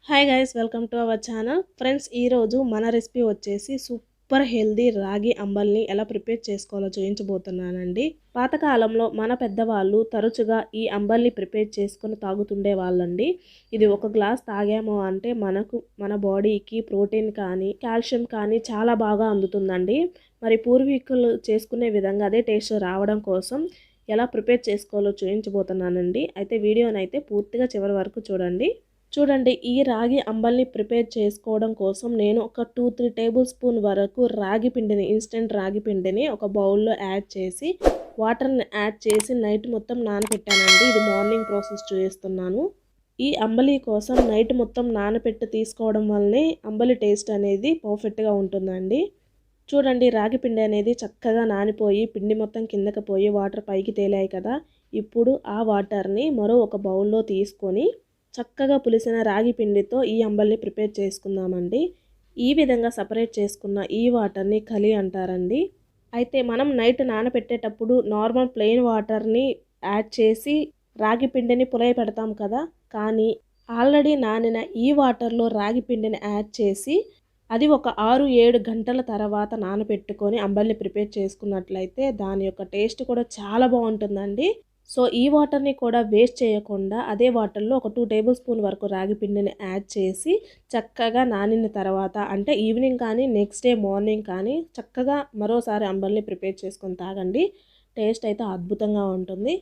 Hi guys, welcome to our channel. Friends, ఈరోజు మన recipe వచ్చేసి సూపర్ హెల్దీ రాగి అంబల్ని ఎలా ప్రిపేర్ చేసుకోవాలో చూపించబోతున్నానండి. పాతకాలంలో మన పెద్దవాళ్ళు తరచుగా ఈ అంబల్ని ప్రిపేర్ చేసుకొని తాగుతుండే వాళ్ళండి. ఇది ఒక గ్లాస్ తాగాము అంటే మన బాడీకి ప్రోటీన్ కానీ కాల్షియం కానీ చాలా బాగా అందుతుందండి. మరి పూర్వీకులు చేసుకునే విధంగా అదే టేస్ట్ రావడం కోసం ఎలా ప్రిపేర్ చేసుకోవాలో చూపించబోతున్నానండి. అయితే వీడియోనైతే పూర్తిగా చివరి వరకు చూడండి. ఈ రాగి అంబల్ని ప్రిపేర్ చేసుకోవడం కోసం నేను ఒక 2-3 టేబుల్ స్పూన్ వరకు రాగి పిండిని, ఇన్స్టెంట్ రాగి పిండిని ఒక బౌల్లో యాడ్ చేసి వాటర్ని యాడ్ చేసి నైట్ మొత్తం నానబెట్టానండి. ఇది మార్నింగ్ ప్రాసెస్ చూపిస్తున్నాను. ఈ అంబలి కోసం నైట్ మొత్తం నానబెట్టి తీసుకోవడం వల్లనే అంబలి టేస్ట్ అనేది పర్ఫెక్ట్గా ఉంటుందండి. చూడండి, రాగి పిండి అనేది చక్కగా నానిపోయి పిండి మొత్తం కిందకి పోయి వాటర్ పైకి తేలాయి కదా. ఇప్పుడు ఆ వాటర్ని మరో ఒక బౌల్లో తీసుకొని చక్కగా పులిసిన రాగి పిండితో ఈ అంబల్ని ప్రిపేర్ చేసుకుందామండి. ఈ విధంగా సపరేట్ చేసుకున్న ఈ వాటర్ని కలి అంటారండి. అయితే మనం నైట్ నానబెట్టేటప్పుడు నార్మల్ ప్లెయిన్ వాటర్ని యాడ్ చేసి రాగి పిండిని పులయ పెడతాం కదా. కానీ ఆల్రెడీ నానిన ఈ వాటర్లో రాగి పిండిని యాడ్ చేసి అది ఒక 6-7 గంటల తర్వాత నానబెట్టుకొని అంబల్ని ప్రిపేర్ చేసుకున్నట్లయితే దాని యొక్క టేస్ట్ కూడా చాలా బాగుంటుందండి. సో ఈ వాటర్ని కూడా వేస్ట్ చేయకుండా అదే వాటర్లో ఒక 2 టేబుల్ స్పూన్ వరకు రాగి పిండిని యాడ్ చేసి చక్కగా నానిన తర్వాత, అంటే ఈవినింగ్ కానీ నెక్స్ట్ డే మార్నింగ్ కానీ చక్కగా మరోసారి అంబల్ని ప్రిపేర్ చేసుకొని తాగండి. టేస్ట్ అయితే అద్భుతంగా ఉంటుంది.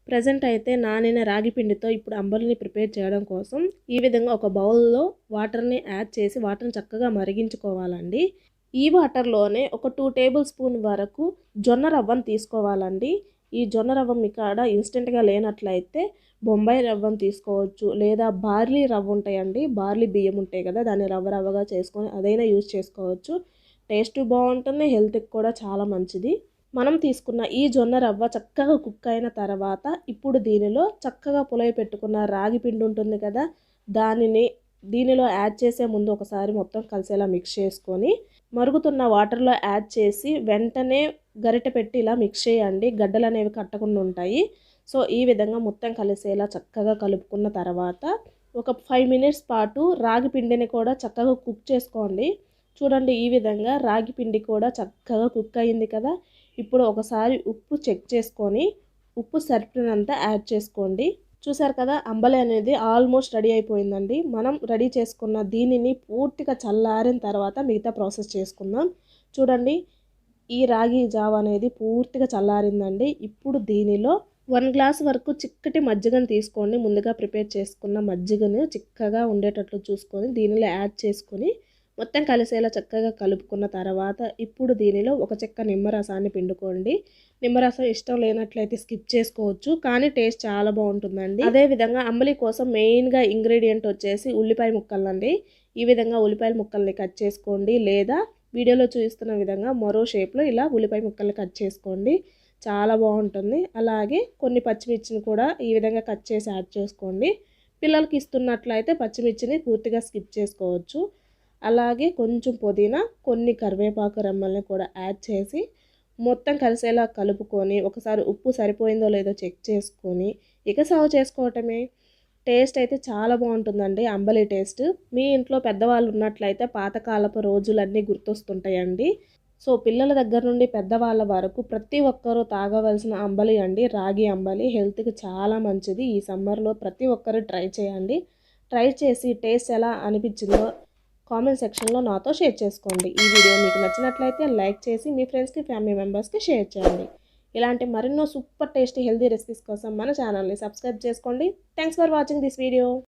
ప్రజెంట్ అయితే నానిన రాగి పిండితో ఇప్పుడు అంబలిని ప్రిపేర్ చేయడం కోసం ఈ విధంగా ఒక బౌల్లో వాటర్ని యాడ్ చేసి వాటర్ని చక్కగా మరిగించుకోవాలండి. ఈ వాటర్లోనే ఒక 2 టేబుల్ స్పూన్ వరకు జొన్న రవ్వను తీసుకోవాలండి. ఈ జొన్న రవ్వ మీ కాడ ఇన్స్టెంట్గా లేనట్లయితే బొంబాయి రవ్వను తీసుకోవచ్చు, లేదా బార్లీ రవ్వ ఉంటాయండి, బార్లీ బియ్యం ఉంటాయి కదా, దాన్ని రవ్వగా చేసుకొని అదైనా యూజ్ చేసుకోవచ్చు. టేస్ట్ బాగుంటుంది, హెల్త్కి కూడా చాలా మంచిది. మనం తీసుకున్న ఈ జొన్న రవ్వ చక్కగా కుక్ అయిన తర్వాత ఇప్పుడు దీనిలో చక్కగా పులయ పెట్టుకున్న రాగి పిండి ఉంటుంది కదా, దీనిలో యాడ్ చేసే ముందు ఒకసారి మొత్తం కలిసేలా మిక్స్ చేసుకొని మరుగుతున్న వాటర్లో యాడ్ చేసి వెంటనే గరిటె పెట్టి ఇలా మిక్స్ చేయండి. గడ్డలు అనేవి కట్టకుండా ఉంటాయి. సో ఈ విధంగా మొత్తం కలిసేలా చక్కగా కలుపుకున్న తర్వాత ఒక 5 మినిట్స్ పాటు రాగి పిండిని కూడా చక్కగా కుక్ చేసుకోండి. చూడండి, ఈ విధంగా రాగి పిండి కూడా చక్కగా కుక్ అయింది కదా. ఇప్పుడు ఒకసారి ఉప్పు చెక్ చేసుకొని ఉప్పు సరిపడినంత యాడ్ చేసుకోండి. చూసారు కదా, అంబలి అనేది ఆల్మోస్ట్ రెడీ అయిపోయిందండి. మనం రెడీ చేసుకున్న దీనిని పూర్తిగా చల్లారిన తర్వాత మిగతా ప్రాసెస్ చేసుకుందాం. చూడండి, ఈ రాగి జావ అనేది పూర్తిగా చల్లారిందండి. ఇప్పుడు దీనిలో 1 గ్లాస్ వరకు చిక్కటి మజ్జిగను తీసుకోండి. ముందుగా ప్రిపేర్ చేసుకున్న మజ్జిగను చిక్కగా ఉండేటట్లు చూసుకొని దీనిలో యాడ్ చేసుకొని మొత్తం కలిసేలా చక్కగా కలుపుకున్న తర్వాత ఇప్పుడు దీనిలో ఒక చెక్క నిమ్మరసాన్ని పిండుకోండి. నిమ్మరసం ఇష్టం లేనట్లయితే స్కిప్ చేసుకోవచ్చు, కానీ టేస్ట్ చాలా బాగుంటుందండి. అదేవిధంగా అంబలి కోసం మెయిన్గా ఇంగ్రీడియంట్ వచ్చేసి ఉల్లిపాయ ముక్కలండి. ఈ విధంగా ఉల్లిపాయల ముక్కల్ని కట్ చేసుకోండి, లేదా వీడియోలో చూపిస్తున్న విధంగా మరో షేప్లో ఇలా ఉల్లిపాయ ముక్కల్ని కట్ చేసుకోండి, చాలా బాగుంటుంది. అలాగే కొన్ని పచ్చిమిర్చిని కూడా ఈ విధంగా కట్ చేసి యాడ్ చేసుకోండి. పిల్లలకి ఇస్తున్నట్లయితే పచ్చిమిర్చిని పూర్తిగా స్కిప్ చేసుకోవచ్చు. అలాగే కొంచెం పుదీనా, కొన్ని కరివేపాకు రెమ్మల్ని కూడా యాడ్ చేసి మొత్తం కలిసేలా కలుపుకొని ఒకసారి ఉప్పు సరిపోయిందో లేదో చెక్ చేసుకొని ఇక సర్వ్ చేసుకోవటమే. టేస్ట్ అయితే చాలా బాగుంటుందండి అంబలి టేస్ట్. మీ ఇంట్లో పెద్దవాళ్ళు ఉన్నట్లయితే పాతకాలపు రోజులన్నీ గుర్తొస్తుంటాయండి. సో పిల్లల దగ్గర నుండి పెద్దవాళ్ళ వరకు ప్రతి ఒక్కరూ తాగవలసిన అంబలి అండి రాగి అంబలి. హెల్త్కి చాలా మంచిది. ఈ సమ్మర్లో ప్రతి ఒక్కరు ట్రై చేయండి. ట్రై చేసి టేస్ట్ ఎలా అనిపించిందో కామెంట్ సెక్షన్లో నాతో షేర్ చేసుకోండి. ఈ వీడియో మీకు నచ్చినట్లయితే లైక్ చేసి మీ ఫ్రెండ్స్కి, ఫ్యామిలీ మెంబర్స్కి షేర్ చేయండి. ఇలాంటి మరెన్నో సూపర్ టేస్టీ హెల్తీ రెసిపీస్ కోసం మన ఛానల్ని సబ్స్క్రైబ్ చేసుకోండి. Thanks for watching this video.